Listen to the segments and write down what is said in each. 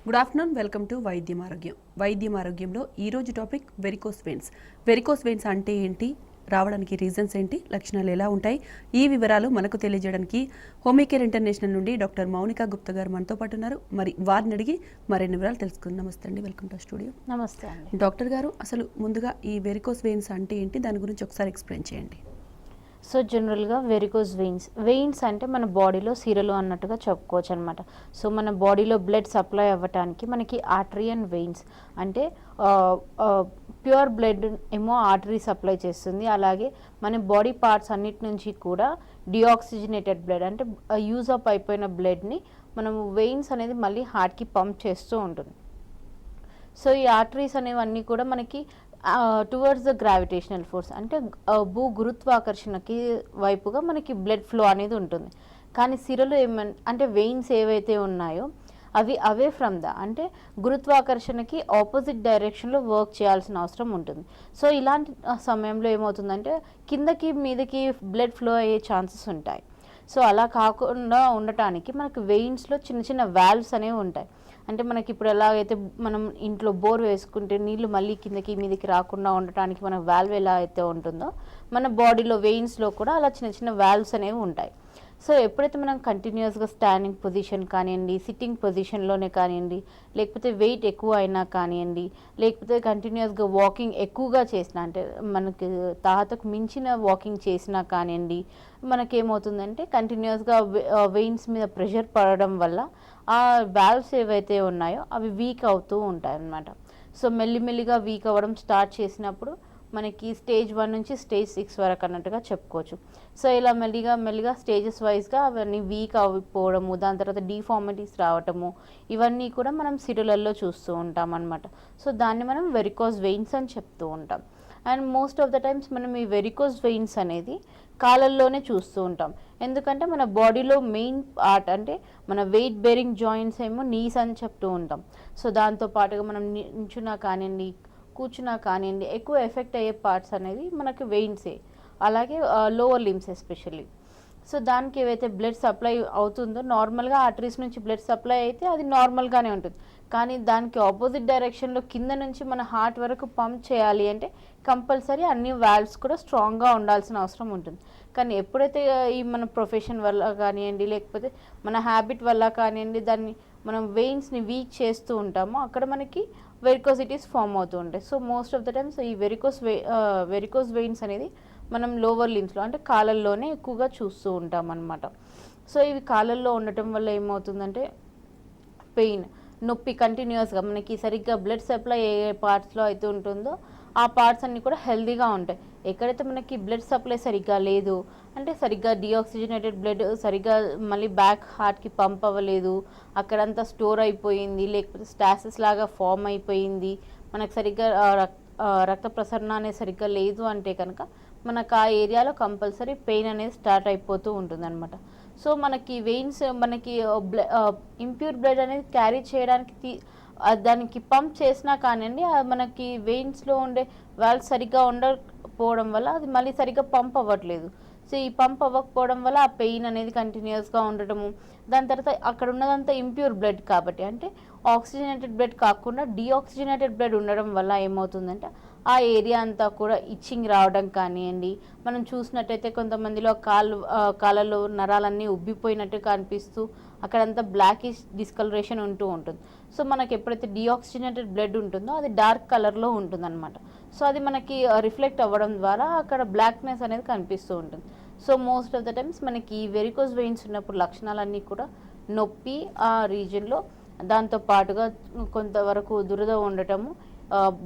Good afternoon, welcome to వైద్యం ఆరోగ్యం. వైద్యం ఆరోగ్యంలో ఈరోజు topic varicose veins. Varicose veins అంటే ఏంటి, రావడానికి రీజన్స్ ఏంటి, లక్షణాలు ఎలా ఉంటాయి, ఈ వివరాలు మనకు తెలియజేయడానికి హోమికేర్ ఇంటర్నేషనల్ నుండి డాక్టర్ మౌనిక గుప్తా గారు మనతో పాటు ఉన్నారు. మరి వారిని అడిగి మరిన్ని వివరాలు తెలుసుకుందాం. నమస్తే అండి, వెల్కమ్ టు స్టూడియో. నమస్తే అండి. డాక్టర్ గారు, అసలు ముందుగా ఈ వెరికోస్ వెయిన్స్ అంటే ఏంటి, దాని గురించి ఒకసారి ఎక్స్ప్లెయిన్ చేయండి. సో జనరల్గా వెరికోస్ వెయిన్స్ అంటే మన బాడీలో సిరలు అన్నట్టుగా చెప్పుకోవచ్చు అనమాట. సో మన బాడీలో బ్లడ్ సప్లై అవ్వటానికి మనకి ఆర్టరీ అండ్ వెయిన్స్ అంటే ప్యూర్ బ్లడ్ ఏమో ఆర్టరీ సప్లై చేస్తుంది. అలాగే మన బాడీ పార్ట్స్ అన్నిటి నుంచి కూడా డిఆక్సిజనేటెడ్ బ్లడ్ అంటే యూజ్ అప్ అయిపోయిన బ్లడ్ని మనము వెయిన్స్ అనేది మళ్ళీ హార్ట్కి పంప్ చేస్తూ ఉంటుంది. సో ఈ ఆర్టరీస్ అనేవన్నీ కూడా మనకి టువర్డ్స్ ద గ్రావిటేషనల్ ఫోర్స్ అంటే భూ గురుత్వాకర్షణకి వైపుగా మనకి బ్లడ్ ఫ్లో అనేది ఉంటుంది. కానీ సిరలు అంటే వెయిన్స్ ఏవైతే ఉన్నాయో అవి అవే ఫ్రమ్ అంటే గురుత్వాకర్షణకి ఆపోజిట్ డైరెక్షన్లో వర్క్ చేయాల్సిన అవసరం ఉంటుంది. సో ఇలాంటి సమయంలో ఏమవుతుందంటే కిందకి మీదకి బ్లడ్ ఫ్లో అయ్యే ఛాన్సెస్ ఉంటాయి. సో అలా కాకుండా ఉండటానికి మనకు వెయిన్స్లో చిన్న చిన్న వాల్వ్స్ అనేవి ఉంటాయి. అంటే మనకి ఇప్పుడు ఎలాగైతే మనం ఇంట్లో బోర్ వేసుకుంటే నీళ్లు మళ్ళీ కిందకి మీదకి రాకుండా ఉండటానికి మన వాల్వ్ ఎలా అయితే ఉంటుందో మన బాడీలో వెయిన్స్లో కూడా అలా చిన్న చిన్న వాల్వ్స్ అనేవి ఉంటాయి. సో ఎప్పుడైతే మనం కంటిన్యూస్గా స్టాండింగ్ పొజిషన్ కానివ్వండి, సిట్టింగ్ పొజిషన్లోనే కానివ్వండి, లేకపోతే వెయిట్ ఎక్కువ అయినా కానివ్వండి, లేకపోతే కంటిన్యూస్గా వాకింగ్ ఎక్కువగా చేసినా అంటే మనకి తాహతకు మించిన వాకింగ్ చేసినా కానివ్వండి, మనకేమవుతుందంటే కంటిన్యూస్గా వెయిన్స్ మీద ప్రెషర్ పడడం వల్ల ఆ వాల్వ్స్ ఏవైతే ఉన్నాయో అవి వీక్ అవుతూ ఉంటాయి అన్నమాట. సో మెల్లిమెల్లిగా వీక్ అవ్వడం స్టార్ట్ చేసినప్పుడు మనకి స్టేజ్ 1 నుంచి స్టేజ్ 6 వరకు అన్నట్టుగా చెప్పుకోవచ్చు. సో ఇలా మెల్లిగా స్టేజెస్ వైజ్గా అవన్నీ వీక్ అయిపోవడము, దాని తర్వాత డిఫార్మిటీస్ రావటము, ఇవన్నీ కూడా మనం సిరులలో చూస్తూ ఉంటాం అన్నమాట. సో దాన్ని మనం వెరికోస్ వెయిన్స్ అని చెప్తూ ఉంటాం. And most of the times మనం ఈ వెరికోస్ వెయిన్స్ అనేది కాళ్ళల్లోనే చూస్తూ ఉంటాం. ఎందుకంటే మన బాడీలో మెయిన్ పార్ట్ అంటే మన వెయిట్ బేరింగ్ జాయింట్స్ ఏమో నీస్ అని చెప్తూ ఉంటాం. సో దాంతో పాటుగా మనం నించున్నా కానివ్వండి, కూర్చున్నా కానివ్వండి, ఎక్కువ ఎఫెక్ట్ అయ్యే పార్ట్స్ అనేది మనకి వెయిన్సే. అలాగే లోవర్ లిమ్స్ ఎస్పెషల్లీ. సో దానికి ఏవైతే బ్లడ్ సప్లై అవుతుందో నార్మల్గా ఆర్టరీస్ నుంచి బ్లడ్ సప్లై అయితే అది నార్మల్గానే ఉంటుంది. కానీ దానికి ఆపోజిట్ డైరెక్షన్లో కింద నుంచి మన హార్ట్ వరకు పంప్ చేయాలి అంటే కంపల్సరీ అన్ని వాల్వ్స్ కూడా స్ట్రాంగ్గా ఉండాల్సిన అవసరం ఉంటుంది. కానీ ఎప్పుడైతే ఈ మన ప్రొఫెషన్ వల్ల కానివ్వండి, లేకపోతే మన హ్యాబిట్ వల్ల కానివ్వండి, దాన్ని మనం వెయిన్స్ని వీక్ చేస్తూ ఉంటామో అక్కడ మనకి వెరికోసిటీస్ ఫామ్ అవుతూ ఉంటాయి. So most of the times ఈ వెరికోస్ వెయిన్స్ అనేది మనం లోవర్ లిమ్స్లో అంటే కాళ్ళల్లోనే ఎక్కువగా చూస్తూ ఉంటాం అన్నమాట. సో ఇవి కాళ్ళల్లో ఉండటం వల్ల ఏమవుతుందంటే పెయిన్, నొప్పి కంటిన్యూస్గా మనకి సరిగ్గా బ్లడ్ సప్లై ఏ పార్ట్స్లో అయితే ఉంటుందో ఆ పార్ట్స్ అన్నీ కూడా హెల్తీగా ఉంటాయి. ఎక్కడైతే మనకి బ్లడ్ సప్లై సరిగ్గా లేదు అంటే సరిగ్గా డిఆక్సిజనేటెడ్ బ్లడ్ సరిగ్గా మళ్ళీ బ్యాక్ హార్ట్కి పంప్ అవ్వలేదు, అక్కడంతా స్టోర్ అయిపోయింది, లేకపోతే స్టాసిస్ లాగా ఫామ్ అయిపోయింది, మనకు సరిగ్గా రక్త ప్రసరణ అనేది సరిగ్గా లేదు అంటే కనుక మనకు ఆ ఏరియాలో కంపల్సరీ పెయిన్ అనేది స్టార్ట్ అయిపోతూ ఉంటుందన్నమాట. సో మనకి వెయిన్స్ మనకి ఇంప్యూర్ బ్లడ్ అనేది క్యారీ చేయడానికి దానికి పంప్ చేసినా కానివ్వండి, మనకి వెయిన్స్లో ఉండే వాల్వ్ సరిగ్గా ఉండకపోవడం వల్ల అది మళ్ళీ సరిగ్గా పంప్ అవ్వట్లేదు. సో ఈ పంప్ అవ్వకపోవడం వల్ల ఆ పెయిన్ అనేది కంటిన్యూస్గా ఉండటము, దాని తర్వాత అక్కడ ఉన్నదంతా ఇంప్యూర్ బ్లడ్ కాబట్టి అంటే ఆక్సిజనేటెడ్ బ్లడ్ కాకుండా డిఆక్సిజనేటెడ్ బ్లడ్ ఉండడం వల్ల ఏమవుతుందంటే ఆ ఏరియా అంతా కూడా ఇచ్చింగ్ రావడం కానివ్వండి, మనం చూసినట్టయితే కొంతమందిలో కాళ్ళలో నరాలన్నీ ఉబ్బిపోయినట్టు కనిపిస్తూ అక్కడంతా బ్లాకిష్ డిస్కలరేషన్ ఉంటూ ఉంటుంది. సో మనకి ఎప్పుడైతే డిఆక్సిజనేటెడ్ బ్లడ్ ఉంటుందో అది డార్క్ కలర్లో ఉంటుందన్నమాట. సో అది మనకి రిఫ్లెక్ట్ అవ్వడం ద్వారా అక్కడ బ్లాక్నెస్ అనేది కనిపిస్తూ ఉంటుంది. So most of the times మనకి వెరికోస్ వెయిన్స్ ఉన్నప్పుడు లక్షణాలన్నీ కూడా నొప్పి ఆ రీజన్లో, దాంతో పాటుగా కొంతవరకు దురద ఉండటము,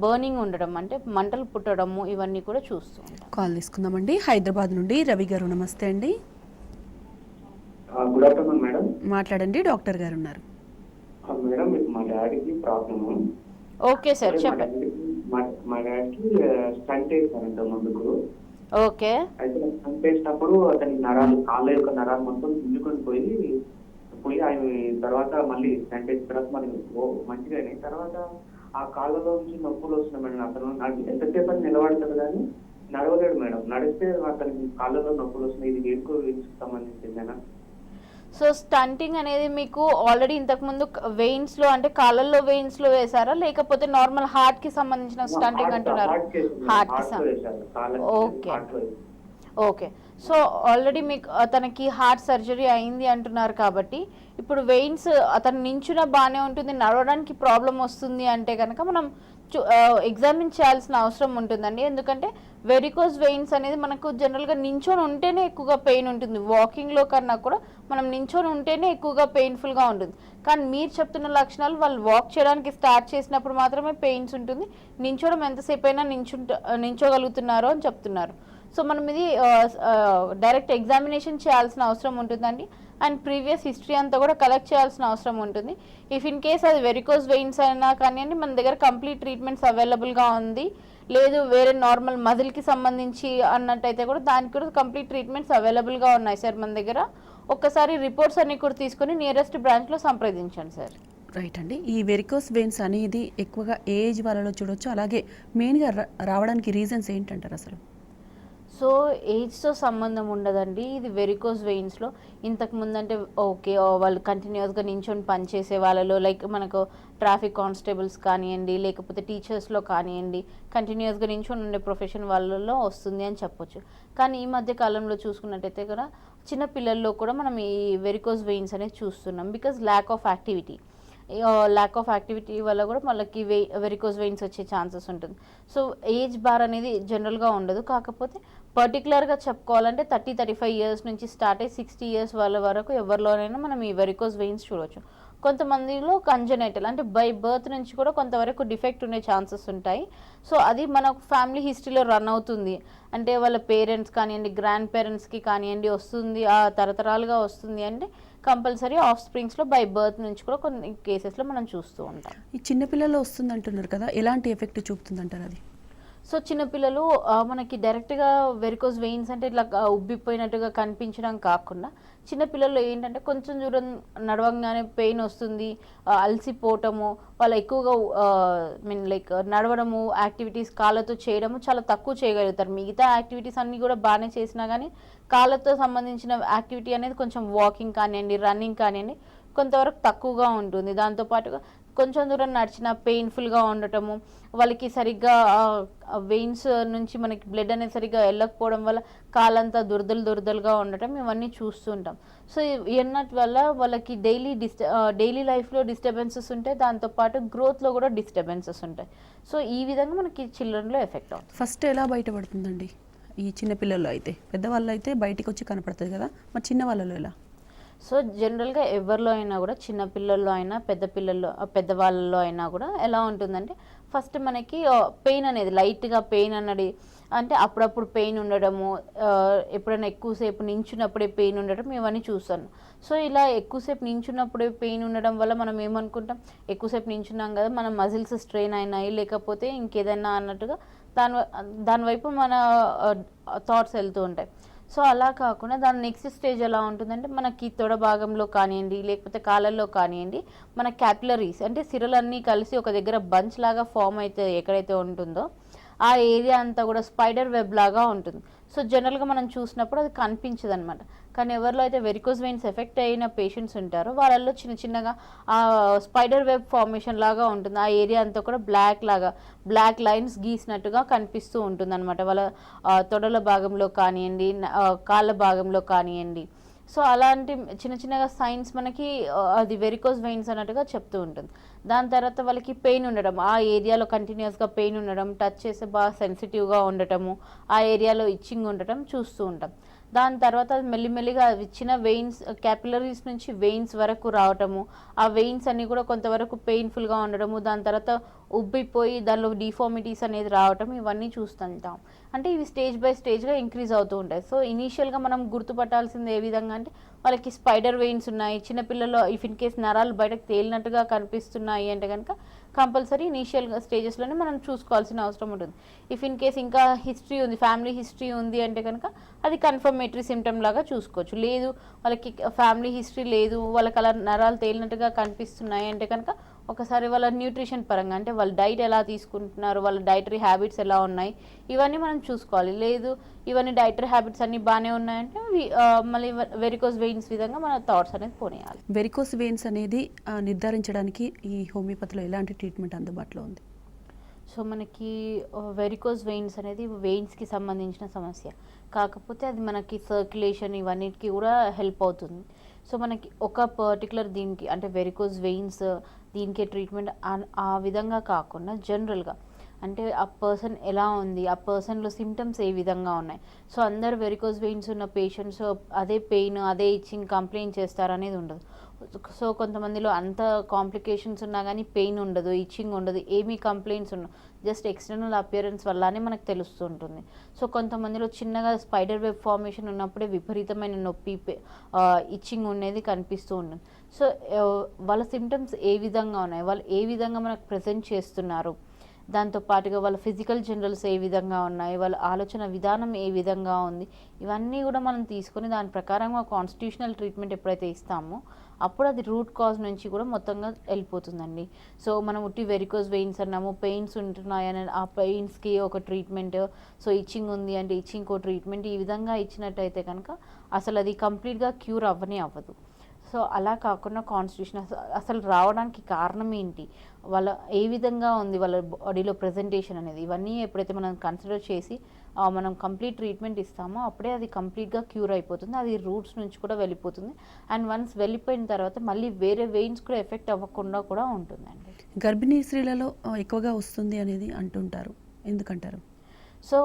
బర్నింగ్ ఉండడం అంటే మంటలు పుట్టడము, ఇవన్నీ కూడా చూస్తూ ఉంటాం. కాల్ తీసుకుందామండి. హైదరాబాద్ నుండి రవి గారు, నమస్తే అండి. Good afternoon madam. మాట్లాడండి, డాక్టర్ గారు ఉన్నారు. మేడం మా డాడీకి ప్రాబ్లమ్. ఓకే సార్, చెప్పండి. మా డాడీకి స్టంట్ వేసారంట ముందుకు. ఓకే. అయితే స్టంట్ వేసినప్పుడు అతని నరాలు, కాళ్ళ యొక్క నరాలు మొత్తం గుంజుకొని పోయి ఆయన తర్వాత మళ్ళీ స్టంట్ వేసిన తర్వాత మరి మంచిగా అయినాయి. తర్వాత ఆ కాళ్ళలో నుంచి నొప్పులు వస్తున్నాయి మేడం. అతను నాకు ఎంతసేపు అని నిలబడతాడు కానీ నడవలేడు మేడం. నడిస్తే అతనికి కాళ్ళలో నొప్పులు వస్తున్నాయి. ఇది ఎక్కువ సంబంధించిందేనా? సో స్టంటింగ్ అనేది మీకు ఆల్రెడీ ఇంతకుముందు వెయిన్స్ లో అంటే కాళ్ళల్లో వెయిన్స్ లో వేసారా, లేకపోతే నార్మల్ హార్ట్ కి సంబంధించిన స్టంటింగ్ అంటున్నారు? హార్ట్ కి ఓకే ఓకే. సో ఆల్రెడీ మీకు అతనికి హార్ట్ సర్జరీ అయింది అంటున్నారు కాబట్టి ఇప్పుడు వెయిన్స్ అతను నించున బాగానే ఉంటుంది, నడవడానికి ప్రాబ్లం వస్తుంది అంటే కనుక మనం ఎగ్జామిన్ చేయాల్సిన అవసరం ఉంటుందండి. ఎందుకంటే వెరికోస్ వెయిన్స్ అనేది మనకు జనరల్గా నించొని ఉంటేనే ఎక్కువగా పెయిన్ ఉంటుంది. వాకింగ్లో కన్నా కూడా మనం నించొని ఉంటేనే ఎక్కువగా పెయిన్ఫుల్గా ఉంటుంది. కానీ మీరు చెప్తున్న లక్షణాలు వాళ్ళు వాక్ చేయడానికి స్టార్ట్ చేసినప్పుడు మాత్రమే పెయిన్స్ ఉంటుంది, నించోవడం ఎంతసేపు అయినా నించోగలుగుతున్నారు అని చెప్తున్నారు. సో మనం ఇది డైరెక్ట్ ఎగ్జామినేషన్ చేయాల్సిన అవసరం ఉంటుందండి. అండ్ ప్రీవియస్ హిస్టరీ అంతా కూడా కలెక్ట్ చేయాల్సిన అవసరం ఉంటుంది. ఇఫ్ ఇన్ కేస్ అది వెరికోస్ వెయిన్స్ అయినా కానివ్వండి, మన దగ్గర కంప్లీట్ ట్రీట్మెంట్స్ అవైలబుల్గా ఉంది. లేదు వేరే నార్మల్ మజిల్కి సంబంధించి అన్నట్టయితే కూడా దానికి కూడా కంప్లీట్ ట్రీట్మెంట్స్ అవైలబుల్గా ఉన్నాయి సార్ మన దగ్గర. ఒక్కసారి రిపోర్ట్స్ అన్ని కూడా తీసుకొని నియరెస్ట్ బ్రాంచ్లో సంప్రదించండి సార్. రైట్ అండి. ఈ వెరికోస్ వెయిన్స్ అనేది ఎక్కువగా ఏజ్ వాళ్ళలో చూడొచ్చు, అలాగే మెయిన్గా రావడానికి రీజన్స్ ఏంటంటారు అసలు? సో ఏజ్తో సంబంధం ఉండదండి. ఇది వెరికోస్ వెయిన్స్లో ఇంతకు ముందు అంటే ఓకే వాళ్ళు కంటిన్యూస్గా నించొని పనిచేసే వాళ్ళలో, లైక్ మనకు ట్రాఫిక్ కానిస్టేబుల్స్ కానివ్వండి, లేకపోతే టీచర్స్లో కానివ్వండి, కంటిన్యూస్గా నించొని ఉండే ప్రొఫెషన్ వాళ్ళలో వస్తుంది అని చెప్పొచ్చు. కానీ ఈ మధ్య కాలంలో చూసుకున్నట్టయితే కూడా చిన్న పిల్లల్లో కూడా మనం ఈ వెరికోస్ వెయిన్స్ అనేది చూస్తున్నాం. బికాజ్ ల్యాక్ ఆఫ్ యాక్టివిటీ వల్ల కూడా వాళ్ళకి వెరికోస్ వెయిన్స్ వచ్చే ఛాన్సెస్ ఉంటుంది. సో ఏజ్ బార్ అనేది జనరల్గా ఉండదు. కాకపోతే పర్టికులర్గా చెప్పుకోవాలంటే 30-35 ఇయర్స్ నుంచి స్టార్ట్ అయ్యి 60 ఇయర్స్ వాళ్ళ వరకు ఎవరిలోనైనా మనం ఈ వెరికోస్ వెయిన్స్ చూడవచ్చు. కొంతమందిలో కంజనైటల్ అంటే బై బర్త్ నుంచి కూడా కొంతవరకు డిఫెక్ట్ ఉండే ఛాన్సెస్ ఉంటాయి. సో అది మన ఫ్యామిలీ హిస్టరీలో రన్ అవుతుంది అంటే వాళ్ళ పేరెంట్స్ కానివ్వండి, గ్రాండ్ పేరెంట్స్కి కానివ్వండి వస్తుంది, ఆ తరతరాలుగా వస్తుంది అంటే కంపల్సరీ ఆఫ్ స్ప్రింగ్స్లో బై బర్త్ నుంచి కూడా కొన్ని కేసెస్లో మనం చూస్తూ ఉంటాం. ఈ చిన్నపిల్లల్లో వస్తుంది అంటున్నారు కదా, ఎలాంటి ఎఫెక్ట్ చూపుతుందంటారు అది? సో చిన్నపిల్లలు మనకి డైరెక్ట్గా వెరికోస్ వెయిన్స్ అంటే ఇట్లా ఉబ్బిపోయినట్టుగా కనిపించడం కాకుండా చిన్నపిల్లల్లో ఏంటంటే కొంచెం దూరం నడవంగానే పెయిన్ వస్తుంది, అలసిపోవటము, వాళ్ళు ఎక్కువగా లైక్ నడవడము, యాక్టివిటీస్ కాళ్ళతో చేయడము చాలా తక్కువ చేయగలుగుతారు. మిగతా యాక్టివిటీస్ అన్నీ కూడా బాగానే చేసినా కానీ కాళ్ళతో సంబంధించిన యాక్టివిటీ అనేది కొంచెం వాకింగ్ కానివ్వండి, రన్నింగ్ కానివ్వండి కొంతవరకు తక్కువగా ఉంటుంది. దాంతోపాటుగా కొంచెం దూరం నడిచిన పెయిన్ఫుల్గా ఉండటము, వాళ్ళకి సరిగ్గా వెయిన్స్ నుంచి మనకి బ్లడ్ అనేది సరిగ్గా వెళ్ళకపోవడం వల్ల కాళ్ళంతా దురదలుగా ఉండటం ఇవన్నీ చూస్తుంటాం. సో ఇవన్నటి వల్ల వాళ్ళకి డైలీ లైఫ్లో డిస్టర్బెన్సెస్ ఉంటాయి, దాంతోపాటు గ్రోత్లో కూడా డిస్టర్బెన్సెస్ ఉంటాయి. సో ఈ విధంగా మనకి చిల్డ్రన్లో ఎఫెక్ట్ అవుతుంది. ఫస్ట్ ఎలా బయటపడుతుందండి ఈ చిన్నపిల్లల్లో? అయితే పెద్దవాళ్ళు అయితే బయటికి వచ్చి కనపడుతుంది కదా, మరి చిన్న వాళ్ళలో ఎలా? సో జనరల్గా ఎవరిలో అయినా కూడా చిన్నపిల్లల్లో అయినా పెద్దవాళ్ళలో అయినా కూడా ఎలా ఉంటుందంటే ఫస్ట్ మనకి పెయిన్ అనేది లైట్గా పెయిన్ అన్నది అంటే అప్పుడప్పుడు పెయిన్ ఉండడము, ఎప్పుడైనా ఎక్కువసేపు నించున్నప్పుడే పెయిన్ ఉండడం ఇవన్నీ చూస్తాను. సో ఇలా ఎక్కువసేపు నించున్నప్పుడే పెయిన్ ఉండడం వల్ల మనం ఏమనుకుంటాం, ఎక్కువసేపు నించున్నాం కదా మన మజిల్స్ స్ట్రెయిన్ అయినాయి లేకపోతే ఇంకేదైనా అన్నట్టుగా దాని వైపు మన థాట్స్ వెళ్తూ ఉంటాయి. సో అలా కాకుండా దాని నెక్స్ట్ స్టేజ్ ఎలా ఉంటుందంటే మనకి తొడ భాగంలో కానివ్వండి లేకపోతే కాళ్ళల్లో కానివ్వండి మన క్యాపిలరీస్ అంటే సిరలన్నీ కలిసి ఒక దగ్గర బంచ్ లాగా ఫామ్ అయితే ఎక్కడైతే ఉంటుందో ఆ ఏరియా అంతా కూడా స్పైడర్ వెబ్ లాగా ఉంటుంది. సో జనరల్గా మనం చూసినప్పుడు అది కనిపించదు అనమాట. కానీ ఎవరిలో అయితే వెరికోస్ వెయిన్స్ ఎఫెక్ట్ అయిన పేషెంట్స్ ఉంటారో వాళ్ళల్లో చిన్నగా ఆ స్పైడర్ వెబ్ ఫార్మేషన్ లాగా ఉంటుంది. ఆ ఏరియా అంతా కూడా బ్లాక్ లైన్స్ గీసినట్టుగా కనిపిస్తూ ఉంటుంది అనమాట వాళ్ళ తొడల భాగంలో కానివ్వండి, కాళ్ళ భాగంలో కానివ్వండి. సో అలాంటి చిన్నగా సైన్స్ మనకి అది వెరికోస్ వెయిన్స్ అన్నట్టుగా చెప్తూ ఉంటుంది. దాని తర్వాత వాళ్ళకి పెయిన్ ఉండడం, ఆ ఏరియాలో కంటిన్యూస్గా పెయిన్ ఉండడం, టచ్ చేస్తే బాగా సెన్సిటివ్గా ఉండటము, ఆ ఏరియాలో ఇచ్చింగ్ ఉండటం చూస్తూ ఉంటాం. దాని తర్వాత అది మెల్లిమెల్లిగా ఇచ్చిన వెయిన్స్ క్యాపిలరీస్ నుంచి వెయిన్స్ వరకు రావటము, ఆ వెయిన్స్ అన్నీ కూడా కొంతవరకు పెయిన్ఫుల్గా ఉండడము, దాని తర్వాత ఉబ్బిపోయి దానిలో డిఫార్మిటీస్ అనేది రావటం ఇవన్నీ చూస్తుంటాం. అంటే ఇవి స్టేజ్ బై స్టేజ్గా ఇంక్రీజ్ అవుతూ ఉంటాయి. సో ఇనీషియల్గా మనం గుర్తుపట్టాల్సింది ఏ విధంగా అంటే వాళ్ళకి స్పైడర్ వెయిన్స్ ఉన్నాయి, చిన్నపిల్లల్లో ఇఫ్ ఇన్ కేస్ నరాలు బయటకు తేలినట్టుగా కనిపిస్తున్నాయి అంటే కనుక కంపల్సరీ ఇనీషియల్ స్టేజెస్లోనే మనం చూసుకోవాల్సిన అవసరం ఉంటుంది. ఇఫ్ ఇన్ కేస్ ఇంకా హిస్టరీ ఉంది, ఫ్యామిలీ హిస్టరీ ఉంది అంటే కనుక అది కన్ఫర్మేటరీ సిమ్టమ్ లాగా చూసుకోవచ్చు. లేదు వాళ్ళకి ఫ్యామిలీ హిస్టరీ లేదు, వాళ్ళకి అలా నరాలు తేలినట్టుగా కనిపిస్తున్నాయి అంటే కనుక ఒకసారి వాళ్ళ న్యూట్రిషన్ పరంగా అంటే వాళ్ళ డైట్ ఎలా తీసుకుంటున్నారు, వాళ్ళ డైటరీ హ్యాబిట్స్ ఎలా ఉన్నాయి, ఇవన్నీ మనం చూసుకోవాలి. లేదు ఇవన్నీ డైటరీ హ్యాబిట్స్ అన్నీ బాగానే ఉన్నాయంటే మళ్ళీ వెరికోస్ వెయిన్స్ విధంగా మన థాట్స్ అనేది పోనీయాలి. వెరికోస్ వెయిన్స్ అనేది నిర్ధారించడానికి ఈ హోమియోపతిలో ఎలాంటి ట్రీట్మెంట్ అందుబాటులో ఉంది? సో మనకి వెరికోస్ వెయిన్స్ అనేది వెయిన్స్కి సంబంధించిన సమస్య, కాకపోతే అది మనకి సర్క్యులేషన్ ఇవన్నిటికీ కూడా హెల్ప్ అవుతుంది. సో మనకి ఒక పర్టికులర్ దీనికి అంటే వెరికోస్ వెయిన్స్ దీనికే ట్రీట్మెంట్ ఆ విధంగా కాకుండా జనరల్గా అంటే ఆ పర్సన్ ఎలా ఉంది, ఆ పర్సన్లో సిమ్టమ్స్ ఏ విధంగా ఉన్నాయి. సో అందరు వెరికోస్ వెయిన్స్ ఉన్న పేషెంట్స్ అదే పెయిన్ అదే ఇచ్చింగ్ కంప్లైంట్ చేస్తారు అనేది ఉండదు. సో కొంతమందిలో అంత కాంప్లికేషన్స్ ఉన్నా కానీ పెయిన్ ఉండదు, ఇచ్చింగ్ ఉండదు, ఏమీ కంప్లైంట్స్ ఉండవు, జస్ట్ ఎక్స్టర్నల్ అపియరెన్స్ వల్లనే మనకు తెలుస్తూ ఉంటుంది. సో కొంతమందిలో చిన్నగా స్పైడర్ వెబ్ ఫార్మేషన్ ఉన్నప్పుడే విపరీతమైన నొప్పి ఇచ్చింగ్ ఉండేది కనిపిస్తూ ఉంటుంది. సో వాళ్ళ సిమ్టమ్స్ ఏ విధంగా ఉన్నాయి, వాళ్ళు ఏ విధంగా మనకు ప్రజెంట్ చేస్తున్నారు, దాంతో పాటుగా వాళ్ళ ఫిజికల్ జనరల్స్ ఏ విధంగా ఉన్నాయి, వాళ్ళ ఆలోచన విధానం ఏ విధంగా ఉంది, ఇవన్నీ కూడా మనం తీసుకొని దాని ప్రకారంగా కాన్స్టిట్యూషనల్ ట్రీట్మెంట్ ఎప్పుడైతే ఇస్తామో అప్పుడు అది రూట్ కాజ్ నుంచి కూడా మొత్తంగా వెళ్ళిపోతుందండి. సో మనం ఉట్టి వెరికోస్ వెయిన్స్ అన్నాము, పెయిన్స్ ఉంటున్నాయని ఆ పెయిన్స్కి ఒక ట్రీట్మెంట్, సో ఇచ్చింగ్ ఉంది అంటే ఇచ్చింగ్ ట్రీట్మెంట్, ఈ విధంగా ఇచ్చినట్టయితే కనుక అసలు అది కంప్లీట్గా క్యూర్ అవ్వదు. సో అలా కాకుండా కాన్స్టిట్యూషన్ అసలు రావడానికి కారణం ఏంటి, వాళ్ళ ఏ విధంగా ఉంది వాళ్ళ బాడీలో ప్రజెంటేషన్ అనేది, ఇవన్నీ ఎప్పుడైతే మనం కన్సిడర్ చేసి మనం కంప్లీట్ ట్రీట్మెంట్ ఇస్తామో అప్పుడే అది కంప్లీట్గా క్యూర్ అయిపోతుంది, అది రూట్స్ నుంచి కూడా వెళ్ళిపోతుంది. అండ్ వన్స్ వెళ్ళిపోయిన తర్వాత మళ్ళీ వేరే వెయిన్స్ కూడా ఎఫెక్ట్ అవ్వకుండా కూడా ఉంటుందండి. గర్భిణీ స్త్రీలలో ఎక్కువగా వస్తుంది అనేది అంటుంటారు, ఎందుకంటారు? సో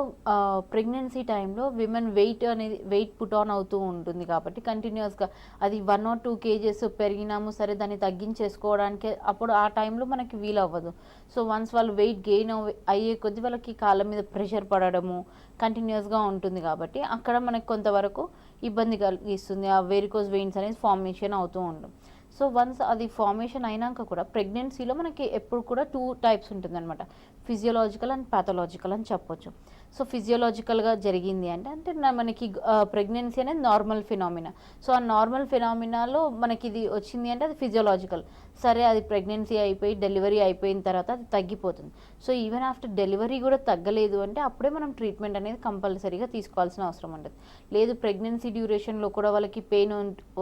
ప్రెగ్నెన్సీ టైంలో విమెన్ వెయిట్ పుట్ ఆన్ అవుతూ ఉంటుంది కాబట్టి కంటిన్యూస్గా అది 1 or 2 kgs పెరిగినాము సరే దాన్ని తగ్గించేసుకోవడానికి అప్పుడు ఆ టైంలో మనకి వీలు అవ్వదు. సో వన్స్ వాళ్ళు వెయిట్ గెయిన్ అయ్యే కొద్దీ వాళ్ళకి కాళ్ళ మీద ప్రెషర్ పడడము కంటిన్యూస్గా ఉంటుంది కాబట్టి అక్కడ మనకి కొంతవరకు ఇబ్బంది కలిగిస్తుంది, ఆ వెరికోస్ వెయిన్స్ అనేది ఫార్మేషన్ అవుతూ ఉంటుంది. సో వన్స్ అది ఫార్మేషన్ అయినాక కూడా ప్రెగ్నెన్సీలో మనకి ఎప్పుడు కూడా 2 types ఉంటుందన్నమాట, ఫిజియోలాజికల్ అండ్ ప్యాథలాజికల్ అని చెప్పొచ్చు. సో ఫిజియోలాజికల్గా జరిగింది అంటే మనకి ప్రెగ్నెన్సీ అనేది నార్మల్ ఫినామినా. సో ఆ నార్మల్ ఫినామినాలో మనకి ఇది వచ్చింది అంటే అది ఫిజియోలాజికల్. సరే అది ప్రెగ్నెన్సీ అయిపోయి డెలివరీ అయిపోయిన తర్వాత అది తగ్గిపోతుంది. సో ఈవెన్ ఆఫ్టర్ డెలివరీ కూడా తగ్గలేదు అంటే అప్పుడే మనం ట్రీట్మెంట్ అనేది కంపల్సరీగా తీసుకోవాల్సిన అవసరం ఉంటుంది. లేదు ప్రెగ్నెన్సీ డ్యూరేషన్లో కూడా వాళ్ళకి పెయిన్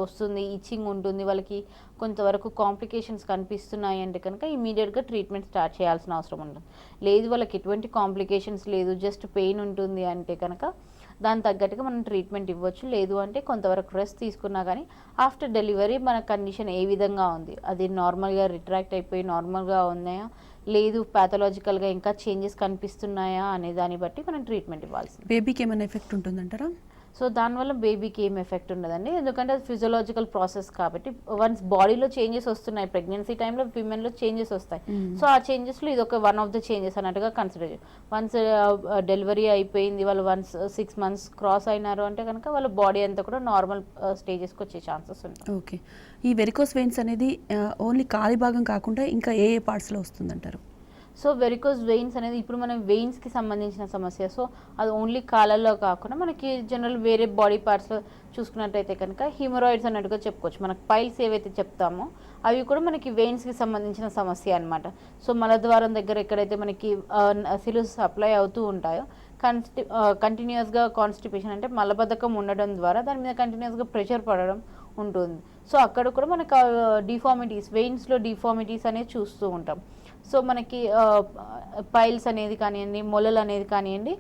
వస్తుంది, ఇచ్చింగ్ ఉంటుంది, వాళ్ళకి కొంతవరకు కాంప్లికేషన్స్ కనిపిస్తున్నాయి అంటే కనుక ఇమీడియట్గా ట్రీట్మెంట్ స్టార్ట్ చేయాల్సిన అవసరం ఉంటుంది. లేదు వాళ్ళకి ఎటువంటి కాంప్లికేషన్స్ లేదు, జస్ట్ పెయిన్ ఉంటుంది అంటే కనుక దాని తగ్గట్టుగా మనం ట్రీట్మెంట్ ఇవ్వచ్చు. లేదు అంటే కొంతవరకు రెస్ట్ తీసుకున్నా కానీ ఆఫ్టర్ డెలివరీ మన కండిషన్ ఏ విధంగా ఉంది, అది నార్మల్గా రిట్రాక్ట్ అయిపోయి నార్మల్గా ఉన్నాయా, లేదు ప్యాథలాజికల్గా ఇంకా చేంజెస్ కనిపిస్తున్నాయా అనే దాన్ని బట్టి మనం ట్రీట్మెంట్ ఇవ్వాల్సింది. బేబీకి ఏమైనా ఎఫెక్ట్ ఉంటుందంటారా? సో దానివల్ల బేబీకి ఏం ఎఫెక్ట్ ఉండదండి, ఎందుకంటే అది ఫిజియోలాజికల్ ప్రాసెస్ కాబట్టి. వన్స్ బాడీలో చేంజెస్ వస్తున్నాయి, ప్రెగ్నెన్సీ టైంలో విమెన్లో చేంజెస్ వస్తాయి. సో ఆ చేంజెస్లో ఇది ఒక 1 of the చేంజెస్ అన్నట్టుగా కన్సిడర్ చేయాలి. వన్స్ డెలివరీ అయిపోయింది, వాళ్ళు వన్స్ 6 months క్రాస్ అయినారు అంటే కనుక వాళ్ళ బాడీ అంతా కూడా నార్మల్ స్టేజెస్కి వచ్చే ఛాన్సెస్ ఉంటాయి. ఓకే, ఈ వెరికోస్ వెయిన్స్ అనేది ఓన్లీ కాలి భాగం కాకుండా ఇంకా ఏ పార్ట్స్లో వస్తుందంటారు? సో వెరికోస్ వెయిన్స్ అనేది ఇప్పుడు మనం వెయిన్స్కి సంబంధించిన సమస్య. సో అది ఓన్లీ కాళ్ళల్లో కాకుండా మనకి జనరల్ వేరే బాడీ పార్ట్స్లో చూసుకున్నట్టయితే కనుక హిమరాయిడ్స్ అన్నట్టుగా చెప్పుకోవచ్చు. మనకు పైల్స్ ఏవైతే చెప్తామో అవి కూడా మనకి వెయిన్స్కి సంబంధించిన సమస్య అనమాట. సో మలద్వారం దగ్గర ఎక్కడైతే మనకి సిలుస్ సప్లై అవుతూ ఉంటాయో కంటిన్యూస్గా కాన్స్టిపేషన్ అంటే మలబద్ధకం ఉండడం ద్వారా దాని మీద కంటిన్యూస్గా ప్రెషర్ పడడం ఉంటుంది. సో అక్కడ కూడా మనకు డిఫార్మిటీస్, వెయిన్స్లో డిఫార్మిటీస్ అనేది చూస్తూ ఉంటాం. సో మనకి పైల్స్ అనేది కానివ్వండి, మొలలు అనేది కానివ్వండి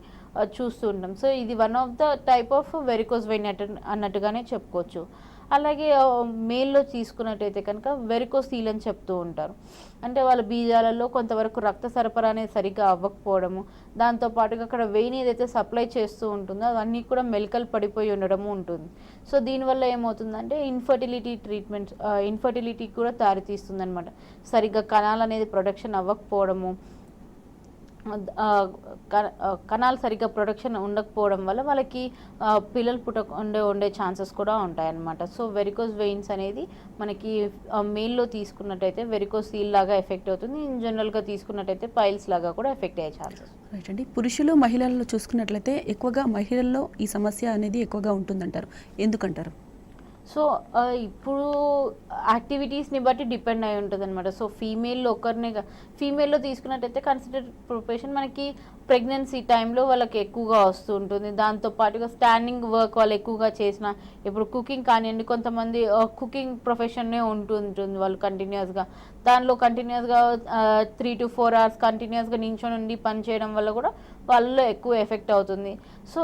చూస్తూ ఉంటాం. సో ఇది 1 of the type of varicose vein అన్నట్టుగానే చెప్పుకోవచ్చు. అలాగే మేల్లో తీసుకున్నట్టయితే కనుక వెరికోసీల్ అని చెప్తూ ఉంటారు. అంటే వాళ్ళ బీజాలలో కొంతవరకు రక్త సరఫరా అనేది సరిగ్గా అవ్వకపోవడము, దాంతోపాటుగా అక్కడ వెయిన్ ఏదైతే సప్లై చేస్తూ ఉంటుందో అవన్నీ కూడా మెలికలు పడిపోయి ఉండడము ఉంటుంది. సో దీనివల్ల ఏమవుతుందంటే ఇన్ఫర్టిలిటీ కూడా దారితీస్తుంది అనమాట. సరిగ్గా కణాలు అనేది ప్రొడక్షన్ అవ్వకపోవడము, కణాలు సరిగ్గా ప్రొడక్షన్ ఉండకపోవడం వల్ల వాళ్ళకి పిల్లలు ఉండే ఛాన్సెస్ కూడా ఉంటాయన్నమాట. సో వెరికోస్ వెయిన్స్ అనేది మనకి మేల్లో తీసుకున్నట్టయితే వెరికోసీల్ లాగా ఎఫెక్ట్ అవుతుంది, ఇన్ జనరల్గా తీసుకున్నట్టయితే పైల్స్ లాగా కూడా ఎఫెక్ట్ అయ్యే ఛాన్సెస్. రైట్ అండి, పురుషులు మహిళల్లో చూసుకున్నట్లయితే ఎక్కువగా మహిళల్లో ఈ సమస్య అనేది ఎక్కువగా ఉంటుందంటారు, ఎందుకంటారు? సో ఇప్పుడు యాక్టివిటీస్ని బట్టి డిపెండ్ అయి ఉంటుంది అనమాట. సో ఫీమేల్లో ఫీమేల్లో తీసుకున్నట్టయితే కన్సిడర్ ప్రొఫెషన్ మనకి ప్రెగ్నెన్సీ టైంలో వాళ్ళకి ఎక్కువగా వస్తూ ఉంటుంది. దాంతోపాటుగా స్టాండింగ్ వర్క్ వాళ్ళు ఎక్కువగా చేసిన, ఇప్పుడు కుకింగ్ కానివ్వండి, కొంతమంది కుకింగ్ ప్రొఫెషన్నే ఉంటుంది వాళ్ళు కంటిన్యూస్గా. దానిలో కంటిన్యూస్గా 3 to 4 hours కంటిన్యూస్గా నించొని ఉండి పని చేయడం వల్ల కూడా వాళ్ళలో ఎక్కువ ఎఫెక్ట్ అవుతుంది. సో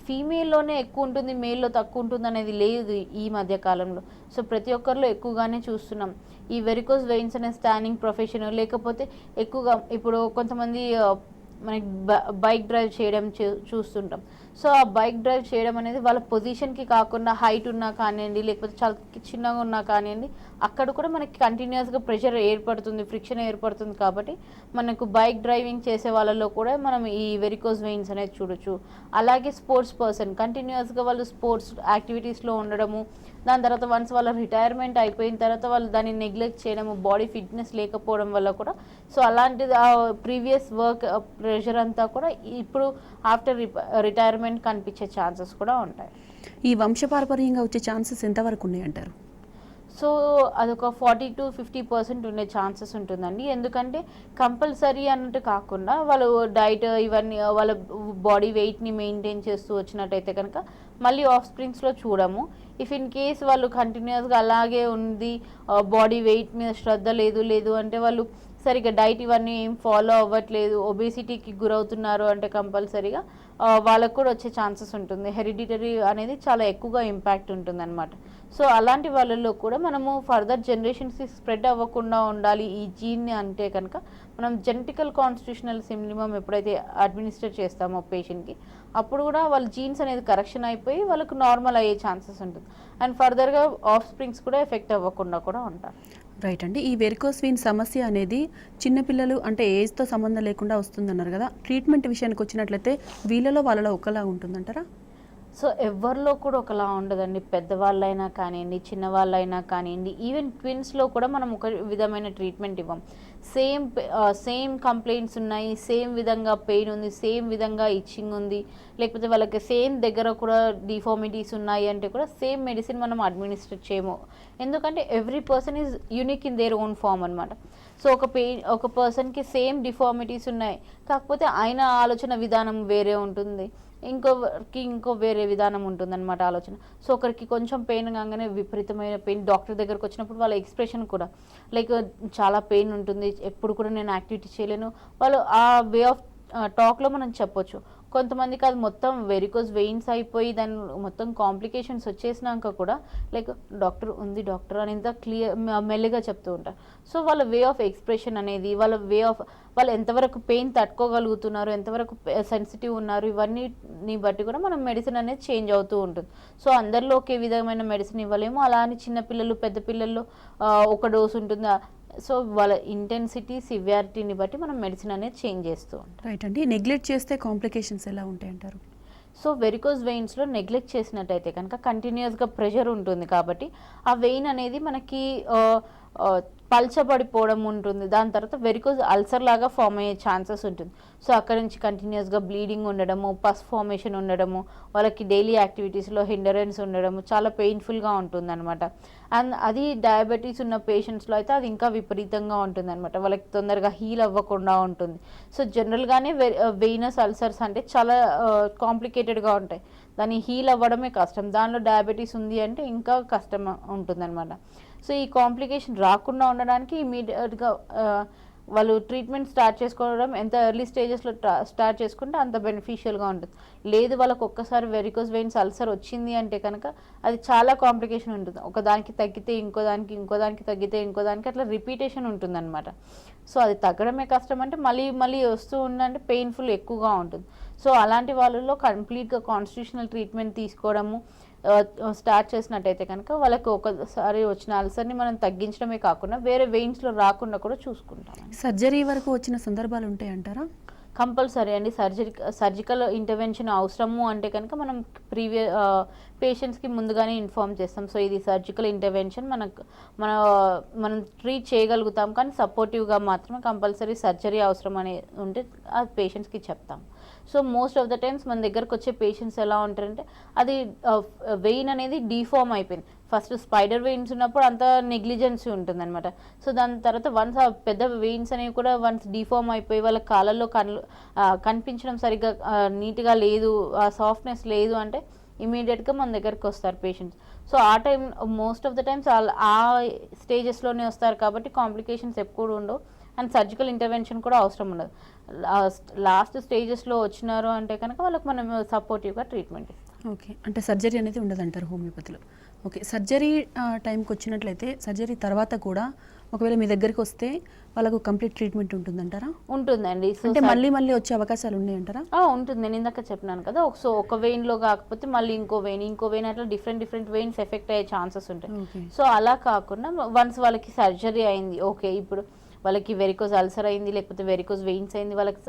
ఫీమేల్లోనే ఎక్కువ ఉంటుంది, మేల్లో తక్కువ ఉంటుంది అనేది లేదు ఈ మధ్య కాలంలో. సో ప్రతి ఒక్కరిలో ఎక్కువగానే చూస్తున్నాం ఈ వెరికోస్ వెయిన్స్ అనే స్టాండింగ్ ప్రొఫెషన్. లేకపోతే ఎక్కువగా ఇప్పుడు కొంతమంది మనకి బైక్ డ్రైవ్ చేయడం చూస్తుంటాం. సో ఆ బైక్ డ్రైవ్ చేయడం అనేది వాళ్ళ పొజిషన్కి కాకుండా హైట్ ఉన్నా కానివ్వండి, లేకపోతే చాలా చిన్నగా ఉన్నా కానివ్వండి, అక్కడ కూడా మనకి కంటిన్యూస్గా ప్రెషర్ ఏర్పడుతుంది, ఫ్రిక్షన్ ఏర్పడుతుంది. కాబట్టి మనకు బైక్ డ్రైవింగ్ చేసే వాళ్ళలో కూడా మనం ఈ వెరికోస్ వెయిన్స్ అనేది చూడొచ్చు. అలాగే స్పోర్ట్స్ పర్సన్ కంటిన్యూస్గా వాళ్ళు స్పోర్ట్స్ యాక్టివిటీస్లో ఉండడము, దాని తర్వాత వన్స్ వాళ్ళ రిటైర్మెంట్ అయిపోయిన తర్వాత వాళ్ళు దాన్ని నెగ్లెక్ట్ చేయడము, బాడీ ఫిట్నెస్ లేకపోవడం వల్ల కూడా, సో అలాంటిది ప్రీవియస్ వర్క్ ప్రెషర్ అంతా కూడా ఇప్పుడు ఆఫ్టర్ రిటైర్మెంట్ కనిపించే ఛాన్సెస్ కూడా ఉంటాయి. ఈ వంశపారపర్యంగా వచ్చే ఛాన్సెస్ ఎంతవరకు ఉన్నాయంటారు? సో అదొక 40 to 50% ఉండే ఛాన్సెస్ ఉంటుందండి. ఎందుకంటే కంపల్సరీ అన్నట్టు కాకుండా వాళ్ళు డైట్ ఇవన్నీ వాళ్ళ బాడీ వెయిట్ని మెయింటైన్ చేస్తూ వచ్చినట్టయితే కనుక మళ్ళీ ఆఫ్ స్ప్రింగ్స్లో చూడము. ఇఫ్ ఇన్ కేస్ వాళ్ళు కంటిన్యూస్గా అలాగే ఉంది, బాడీ వెయిట్ మీద శ్రద్ధ లేదు అంటే వాళ్ళు సరిగ్గా డైట్ ఇవన్నీ ఏం ఫాలో అవ్వట్లేదు, ఒబేసిటీకి గురవుతున్నారు అంటే కంపల్సరీగా వాళ్ళకు కూడా వచ్చే ఛాన్సెస్ ఉంటుంది. హెరిడిటరీ అనేది చాలా ఎక్కువగా ఇంపాక్ట్ ఉంటుంది అనమాట. సో అలాంటి వాళ్ళల్లో కూడా మనము ఫర్దర్ జనరేషన్స్కి స్ప్రెడ్ అవ్వకుండా ఉండాలి ఈ జీన్ని అంటే కనుక మనం జెనెటికల్ కాన్స్టిట్యూషనల్ సిమినిమం ఎప్పుడైతే అడ్మినిస్టర్ చేస్తామో పేషెంట్కి, అప్పుడు కూడా వాళ్ళ జీన్స్ అనేది కరెక్షన్ అయిపోయి వాళ్ళకు నార్మల్ అయ్యే ఛాన్సెస్ ఉంటుంది. అండ్ ఫర్దర్గా ఆఫ్ స్ప్రింగ్స్ కూడా ఎఫెక్ట్ అవ్వకుండా కూడా ఉంటారు. రైట్ అండి. ఈ వెరికోస్ వెయిన్ సమస్య అనేది చిన్నపిల్లలు అంటే ఏజ్తో సంబంధం లేకుండా వస్తుందన్నారు కదా, ట్రీట్మెంట్ విషయానికి వచ్చినట్లయితే వీళ్ళలో వాళ్ళలో ఒకలా ఉంటుందంటారా? సో ఎవరిలో కూడా ఒకలా ఉండదండి. పెద్దవాళ్ళైనా కానివ్వండి, చిన్నవాళ్ళైనా కానివ్వండి, ఈవెన్ ట్విన్స్లో కూడా మనం ఒక విధమైన ట్రీట్మెంట్ ఇవ్వం. సేమ్ కంప్లైంట్స్ ఉన్నాయి, సేమ్ విధంగా పెయిన్ ఉంది, సేమ్ విధంగా ఇచ్చింగ్ ఉంది, లేకపోతే వాళ్ళకి సేమ్ దగ్గర కూడా డిఫార్మిటీస్ ఉన్నాయి అంటే కూడా సేమ్ మెడిసిన్ మనం అడ్మినిస్ట్రేట్ చేయము. ఎందుకంటే every person is unique in their own form అనమాట. సో ఒక పర్సన్కి సేమ్ డిఫార్మిటీస్ ఉన్నాయి, కాకపోతే ఆయన ఆలోచన విధానం వేరే ఉంటుంది, ఇంకో వేరే విధానం ఉంటుందన్నమాట ఆలోచన. సో ఒకరికి కొంచెం పెయిన్ కాగానే విపరీతమైన పెయిన్, డాక్టర్ దగ్గరకు వచ్చినప్పుడు వాళ్ళ ఎక్స్ప్రెషన్ కూడా లైక్ చాలా పెయిన్ ఉంటుంది, ఎప్పుడు కూడా నేను యాక్టివిటీ చేయలేను, వాళ్ళు ఆ వే ఆఫ్ టాక్లో మనం చెప్పొచ్చు. కొంతమందికి అది మొత్తం వెరికోస్ వెయిన్స్ అయిపోయి దాని మొత్తం కాంప్లికేషన్స్ వచ్చేసినాక కూడా లైక్ డాక్టర్ అని ఇంత మెల్లిగా చెప్తూ ఉంటారు. సో వాళ్ళ వే ఆఫ్ ఎక్స్ప్రెషన్ అనేది, వాళ్ళు ఎంతవరకు పెయిన్ తట్టుకోగలుగుతున్నారు, ఎంతవరకు సెన్సిటివ్ ఉన్నారు, ఇవన్నీ బట్టి కూడా మనం మెడిసిన్ అనేది చేంజ్ అవుతూ ఉంటుంది. సో అందరిలో ఒకే విధమైన మెడిసిన్ ఇవ్వలేము. అలా అని చిన్నపిల్లలు పెద్ద పిల్లల్లో ఒక డోస్ ఉంటుంది. సో వాళ్ళ ఇంటెన్సిటీ సివియారిటీని బట్టి మనం మెడిసిన్ అనేది చేంజ్ చేస్తూ ఉంటాం. రైట్ అండి. నెగ్లెక్ట్ చేస్తే కాంప్లికేషన్స్ ఎలా ఉంటాయంటారు? సో వెరికోస్ వెయిన్స్లో నెగ్లెక్ట్ చేసినట్టయితే కనుక కంటిన్యూస్గా ప్రెషర్ ఉంటుంది కాబట్టి ఆ వెయిన్ అనేది మనకి పల్చబడిపోవడం ఉంటుంది. దాని తర్వాత వెరికోస్ అల్సర్ లాగా ఫామ్ అయ్యే ఛాన్సెస్ ఉంటుంది. సో అక్కడ నుంచి కంటిన్యూస్గా బ్లీడింగ్ ఉండడము, పస్ ఫార్మేషన్ ఉండడము, వాళ్ళకి డైలీ యాక్టివిటీస్లో హిండరెన్స్ ఉండడము, చాలా పెయిన్ఫుల్గా ఉంటుంది అనమాట. అండ్ అది డయాబెటీస్ ఉన్న పేషెంట్స్లో అయితే అది ఇంకా విపరీతంగా ఉంటుంది అనమాట, వాళ్ళకి తొందరగా హీల్ అవ్వకుండా ఉంటుంది. సో జనరల్గానే వెయినస్ అల్సర్స్ అంటే చాలా కాంప్లికేటెడ్గా ఉంటాయి, దాన్ని హీల్ అవ్వడమే కష్టం. దానిలో డయాబెటీస్ ఉంది అంటే ఇంకా కష్టం ఉంటుందన్నమాట. సో ఈ కాంప్లికేషన్ రాకుండా ఉండడానికి ఇమీడియట్గా వాళ్ళు ట్రీట్మెంట్ స్టార్ట్ చేసుకోవడం ఎంత ఎర్లీ స్టేజెస్లో స్టార్ట్ చేసుకుంటే అంత బెనిఫిషియల్గా ఉంటుంది. లేదు వాళ్ళకు ఒక్కసారి వెరికోస్ వెయిన్స్ అల్సర్ వచ్చింది అంటే కనుక అది చాలా కాంప్లికేషన్ ఉంటుంది. ఒకదానికి తగ్గితే ఇంకోదానికి తగ్గితే ఇంకోదానికి అట్లా రిపీటేషన్ ఉంటుందన్నమాట. సో అది తగ్గడమే కష్టం అంటే మళ్ళీ వస్తూ ఉందంటే పెయిన్ఫుల్ ఎక్కువగా ఉంటుంది. సో అలాంటి వాళ్ళలో కంప్లీట్గా కాన్స్టిట్యూషనల్ ట్రీట్మెంట్ తీసుకోవడము స్టార్ట్ చేసినట్టయితే కనుక వాళ్ళకి ఒకసారి వచ్చిన అల్సర్ని మనం తగ్గించడమే కాకుండా వేరే వెయిన్స్లో రాకుండా కూడా చూసుకుంటాం. సర్జరీ వరకు వచ్చిన సందర్భాలు ఉంటాయంటారా? కంపల్సరీ అండి. సర్జికల్ ఇంటర్వెన్షన్ అవసరము అంటే కనుక మనం పేషెంట్స్కి ముందుగానే ఇన్ఫార్మ్ చేస్తాం. సో ఇది సర్జికల్ ఇంటర్వెన్షన్ మనం ట్రీట్ చేయగలుగుతాం, కానీ సపోర్టివ్గా మాత్రమే కంపల్సరీ సర్జరీ అవసరం అనే ఉంటే అది పేషెంట్స్కి చెప్తాం. So most of the times మన దగ్గరకు వచ్చే పేషెంట్స్ ఎలా ఉంటారంటే అది వెయిన్ అనేది డీఫార్మ్ అయిపోయింది. ఫస్ట్ స్పైడర్ వెయిన్స్ ఉన్నప్పుడు అంత నెగ్లిజెన్సీ ఉంటుంది అనమాట. సో దాని తర్వాత వన్స్ ఆ పెద్ద వెయిన్స్ అనేవి కూడా వన్స్ డీఫార్మ్ అయిపోయి వాళ్ళ కాళ్ళల్లో కనిపించడం సరిగ్గా నీట్గా లేదు, ఆ సాఫ్ట్నెస్ లేదు అంటే ఇమీడియట్గా మన దగ్గరికి వస్తారు పేషెంట్స్. సో ఆ time most of the times ఆ స్టేజెస్లోనే వస్తారు కాబట్టి కాంప్లికేషన్స్ ఎప్పుడు ఉండవు అండ్ సర్జికల్ ఇంటర్వెన్షన్ కూడా అవసరం ఉండదు. లాస్ట్ స్టేజెస్లో వచ్చినారు అంటే కనుక వాళ్ళకి మనం సపోర్టివ్గా ట్రీట్మెంట్ ఇస్తాం. ఓకే, అంటే సర్జరీ అనేది ఉండదంటారు హోమియోపతిలో. ఓకే, సర్జరీ టైంకి వచ్చినట్లయితే సర్జరీ తర్వాత కూడా ఒకవేళ మీ దగ్గరికి వస్తే వాళ్ళకు కంప్లీట్ ట్రీట్మెంట్ ఉంటుందంటారా? ఉంటుందండి. సో అంటే మళ్ళీ వచ్చే అవకాశాలు ఉన్నాయంటారా? ఉంటుంది. నేను ఇందాక చెప్పినాను కదా, సో ఒక వెయిన్లో కాకపోతే మళ్ళీ ఇంకో వెయిన్ అట్లా డిఫరెంట్ వెయిన్స్ ఎఫెక్ట్ అయ్యే ఛాన్సెస్ ఉంటాయి. సో అలా కాకుండా వన్స్ వాళ్ళకి సర్జరీ అయింది, ఓకే ఇప్పుడు వాళ్ళకి వెరికోజ్ అల్సర్ అయింది లేకపోతే వెరికోజ్ వెయిన్స్ అయింది, వాళ్ళకి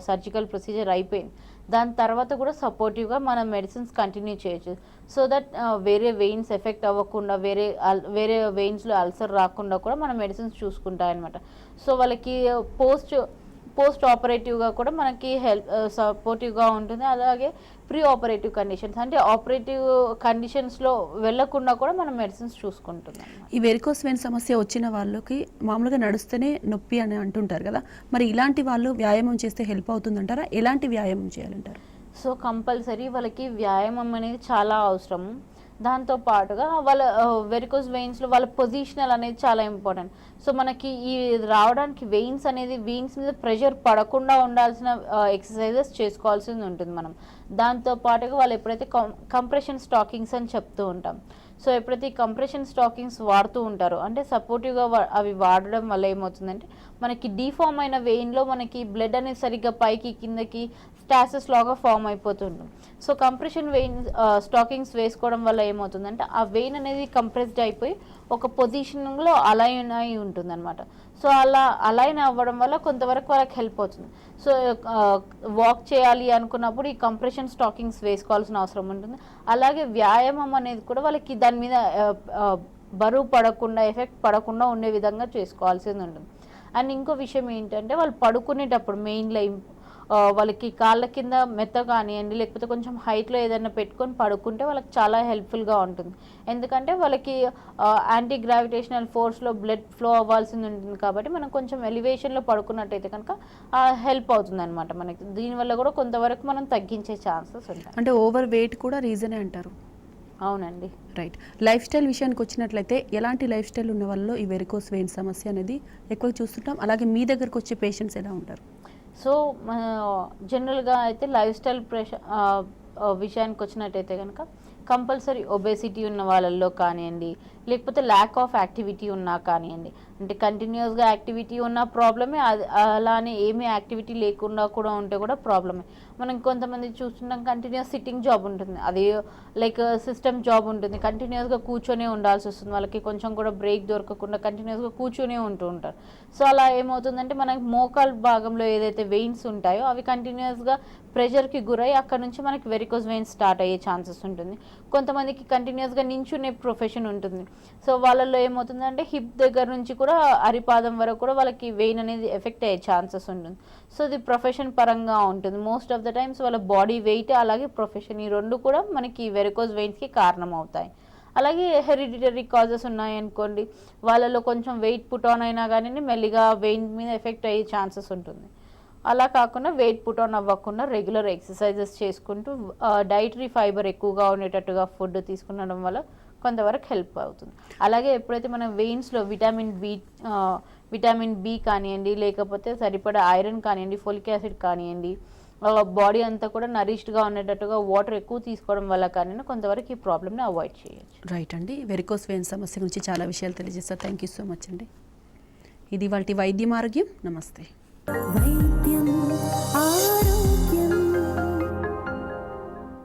సర్జికల్ ప్రొసీజర్ అయిపోయింది, దాని తర్వాత కూడా సపోర్టివ్గా మనం మెడిసిన్స్ కంటిన్యూ చేయొచ్చు. సో దట్ వేరే వెయిన్స్ ఎఫెక్ట్ అవ్వకుండా వేరే వెయిన్స్లో అల్సర్ రాకుండా కూడా మనం మెడిసిన్స్ చూసుకుంటాయన్నమాట. సో వాళ్ళకి పోస్ట్ ఆపరేటివ్గా కూడా మనకి హెల్ప్ సపోర్టివ్గా ఉంటుంది. అలాగే ప్రీ ఆపరేటివ్ కండిషన్స్ అంటే ఆపరేటివ్ కండిషన్స్లో వెళ్ళకుండా కూడా మనం మెడిసిన్స్ చూసుకుంటున్నాం. ఈ వెరికోస్ వెయిన్ సమస్య వచ్చిన వాళ్ళకి మామూలుగా నడుస్తేనే నొప్పి అని అంటుంటారు కదా, మరి ఇలాంటి వాళ్ళు వ్యాయామం చేస్తే హెల్ప్ అవుతుందంటారా? ఎలాంటి వ్యాయామం చేయాలంటారు? సో కంపల్సరీ వాళ్ళకి వ్యాయామం అనేది చాలా అవసరం. దాంతో పాటుగా వాళ్ళ వెరికోస్ వెయిన్స్లో వాళ్ళ పొజిషనల్ అనేది చాలా ఇంపార్టెంట్. సో మనకి ఈ రావడానికి వెయిన్స్ మీద ప్రెషర్ పడకుండా ఉండాల్సిన ఎక్సర్సైజెస్ చేసుకోవాల్సింది ఉంటుంది మనం. దాంతో పాటుగా వాళ్ళు ఎప్పుడైతే కంప్రెషన్ స్టాకింగ్స్ అని చెప్తూ ఉంటాం, సో ఎప్పుడైతే ఈ కంప్రెషన్ స్టాకింగ్స్ వాడుతూ ఉంటారో అంటే సపోర్టివ్గా అవి వాడడం వల్ల ఏమవుతుందంటే మనకి డీఫార్మ్ అయిన వెయిన్లో మనకి బ్లడ్ అనేది సరిగ్గా పైకి కిందకి స్టాసెస్ లాగా ఫామ్ అయిపోతుంది. సో కంప్రెషన్ వెయిన్ స్టాకింగ్స్ వేసుకోవడం వల్ల ఏమవుతుందంటే ఆ వెయిన్ అనేది కంప్రెస్డ్ అయిపోయి ఒక పొజిషన్లో అలైన్ అయి ఉంటుంది అనమాట. సో అలా అలైన్ అవ్వడం వల్ల కొంతవరకు వాళ్ళకి హెల్ప్ అవుతుంది. సో వాక్ చేయాలి అనుకున్నప్పుడు ఈ కంప్రెషన్ స్టాకింగ్స్ వేసుకోవాల్సిన అవసరం ఉంటుంది. అలాగే వ్యాయామం అనేది కూడా వాళ్ళకి దాని మీద బరువు పడకుండా ఎఫెక్ట్ పడకుండా ఉండే విధంగా చేసుకోవాల్సింది ఉంటుంది. అండ్ ఇంకో విషయం ఏంటంటే వాళ్ళు పడుకునేటప్పుడు మెయిన్లో వాళ్ళకి కాళ్ళ కింద మెత్త కానివ్వండి లేకపోతే కొంచెం హైట్లో ఏదైనా పెట్టుకొని పడుకుంటే వాళ్ళకి చాలా హెల్ప్ఫుల్గా ఉంటుంది. ఎందుకంటే వాళ్ళకి యాంటీ గ్రావిటేషనల్ ఫోర్స్లో బ్లడ్ ఫ్లో అవ్వాల్సింది ఉంటుంది కాబట్టి మనం కొంచెం ఎలివేషన్లో పడుకున్నట్టయితే కనుక హెల్ప్ అవుతుంది అనమాట. మనకి దీనివల్ల కూడా కొంతవరకు మనం తగ్గించే ఛాన్సెస్ ఉంటాయి. అంటే ఓవర్ వెయిట్ కూడా రీజనే అంటారు? అవునండి. రైట్. లైఫ్ స్టైల్ విషయానికి వచ్చినట్లయితే ఎలాంటి లైఫ్ స్టైల్ ఉన్న వాళ్ళలో ఈ వెరికోస్ వెయిన్ సమస్య అనేది ఎక్కువ చూస్తుంటాం? అలాగే మీ దగ్గరకు వచ్చే పేషెంట్స్ ఎలా ఉంటారు? సో జనరల్గా అయితే లైఫ్ స్టైల్ విషయానికి వచ్చినట్టయితే కనుక కంపల్సరీ ఒబేసిటీ ఉన్న వాళ్ళల్లో కానివ్వండి లేకపోతే ల్యాక్ ఆఫ్ యాక్టివిటీ ఉన్నా కానివ్వండి, అంటే కంటిన్యూస్గా యాక్టివిటీ ఉన్న ప్రాబ్లమే, అలానే ఏమీ యాక్టివిటీ లేకుండా కూడా ఉంటే కూడా ప్రాబ్లమే. మనం కొంతమంది చూస్తున్నాం కంటిన్యూస్ సిట్టింగ్ జాబ్ ఉంటుంది, అది లైక్ సిస్టమ్ జాబ్ ఉంటుంది, కంటిన్యూస్గా కూర్చొనే ఉండాల్సి వస్తుంది, వాళ్ళకి కొంచెం కూడా బ్రేక్ దొరకకుండా కంటిన్యూస్గా కూర్చొనే ఉంటూ ఉంటారు. సో అలా ఏమవుతుందంటే మనకి మోకాల్ భాగంలో ఏదైతే వెయిన్స్ ఉంటాయో అవి కంటిన్యూస్గా ప్రెషర్కి గురై అక్కడ నుంచి మనకి వెరికోస్ వెయిన్స్ స్టార్ట్ అయ్యే ఛాన్సెస్ ఉంటుంది. కొంతమందికి కంటిన్యూస్గా నించునే ప్రొఫెషన్ ఉంటుంది. సో వాళ్ళల్లో ఏమవుతుందంటే హిప్ దగ్గర నుంచి కూడా అరిపాదం వరకు కూడా వాళ్ళకి వెయిన్ అనేది ఎఫెక్ట్ అయ్యే ఛాన్సెస్ ఉంటుంది. సో ఇది ప్రొఫెషన్ పరంగా ఉంటుంది. మోస్ట్ ఆఫ్ ద టైమ్స్ వాళ్ళ బాడీ వెయిట్ అలాగే ప్రొఫెషన్ ఈ రెండు కూడా మనకి వెరికోస్ వెయిన్స్కి కారణం అవుతాయి. అలాగే హెరిడిటరీ కాజెస్ ఉన్నాయనుకోండి, వాళ్ళలో కొంచెం వెయిట్ పుట్ ఆన్ అయినా కానీ మెల్లిగా వెయిన్ మీద ఎఫెక్ట్ అయ్యే ఛాన్సెస్ ఉంటుంది. అలా కాకుండా వెయిట్ పుట్ ఆన్ అవ్వకుండా రెగ్యులర్ ఎక్సర్సైజెస్ చేసుకుంటూ డైటరీ ఫైబర్ ఎక్కువగా ఉండేటట్టుగా ఫుడ్ తీసుకునడం వల్ల కొంతవరకు హెల్ప్ అవుతుంది. అలాగే ఎప్పుడైతే మనం వెయిన్స్లో విటమిన్ బి కానివ్వండి లేకపోతే సరిపడా ఐరన్ కానివ్వండి ఫోలిక్ యాసిడ్ కానివ్వండి బాడీ అంతా కూడా నరిష్డ్గా ఉండేటట్టుగా వాటర్ ఎక్కువ తీసుకోవడం వల్ల కానీ కొంతవరకు ఈ ప్రాబ్లమ్ని అవాయిడ్ చేయొచ్చు. రైట్ అండి, వెరికోస్ వెయిన్ సమస్య గురించి చాలా విషయాలు తెలియజేస్తారు. థ్యాంక్ యూ సో మచ్ అండి. ఇది వాటి వైద్యం ఆరోగ్యం. నమస్తే.